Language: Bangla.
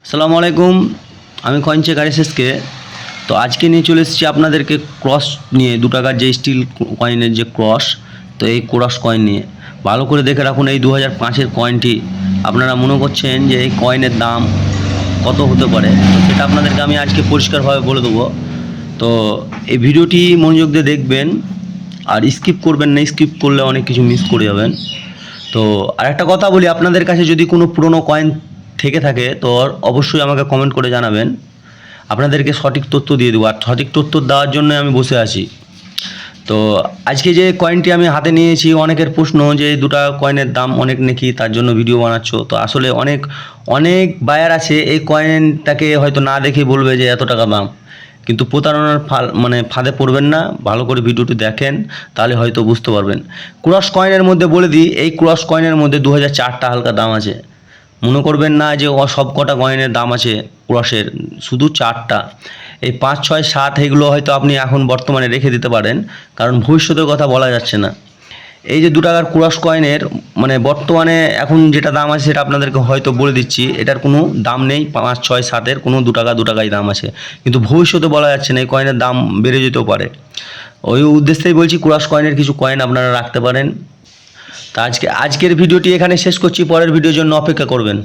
আসসালামু আলাইকুম, আমি কয়েনচে গাড়িসেসকে। তো আজকে নিয়ে চলে এসেছি আপনাদেরকে ক্রস নিয়ে, 2 টাকার যে স্টিল কয়েনের যে ক্রস, তো এই ক্রস কয়েন নিয়ে ভালো করে দেখে রাখুন। এই 2005-এর কয়েনটি আপনারা মনে করছেন যে এই কয়েনের দাম কত হতে পারে, তো সেটা আপনাদেরকে আমি আজকে পরিষ্কারভাবে বলে দেবো। তো এই ভিডিওটি মনোযোগ দিয়ে দেখবেন আর স্কিপ করবেন না, স্কিপ করলে অনেক কিছু মিস করে যাবেন। তো আরেকটা কথা বলি, আপনাদের কাছে যদি কোনো পুরনো কয়েন থেকে থাকে তো অবশ্যই আমাকে কমেন্ট করে জানাবেন, আপনাদেরকে সঠিক তথ্য দিয়ে দেবো। আর সঠিক তথ্য দেওয়ার জন্য আমি বসে আছি। তো আজকে যে কয়েনটি আমি হাতে নিয়েছি, অনেকের প্রশ্ন যে এই 2 টাকা কয়েনের দাম অনেক নাকি, তার জন্য ভিডিও বানাচ্ছ। তো আসলে অনেক অনেক বায়ার আছে এই কয়েনটাকে হয়তো না দেখে বলবে যে এত টাকা দাম, কিন্তু প্রতারণার ফাঁদে পড়বেন না। ভালো করে ভিডিওটি দেখেন, তাহলে হয়তো বুঝতে পারবেন। ক্রস কয়েনের মধ্যে বলে দিই, এই ক্রস কয়েনের মধ্যে 2004টা হালকা দাম আছে। মনে করবেন না যে সব কটা কয়েনের দাম আছে ক্রসের, শুধু 4টা। এই 5, 6, 7 এগুলো হয়তো আপনি এখন বর্তমানে রেখে দিতে পারেন, কারণ ভবিষ্যতের কথা বলা যাচ্ছে না। এই যে 2 টাকার ক্রস কয়েনের বর্তমানে এখন যেটা দাম আছে সেটা আপনাদেরকে হয়তো বলে দিচ্ছি, এটার কোনো দাম নেই। 5, 6, 7-এর কোনো 2 টাকাই দাম আছে, কিন্তু ভবিষ্যতে বলা যাচ্ছে না, এই কয়েনের দাম বেড়ে যেতেও পারে। ওই উদ্দেশ্যেই বলছি, ক্রস কয়েনের কিছু কয়েন আপনারা রাখতে পারেন। তা আজকের ভিডিওটি এখানে শেষ করছি, পরের ভিডিওর জন্য অপেক্ষা করবেন।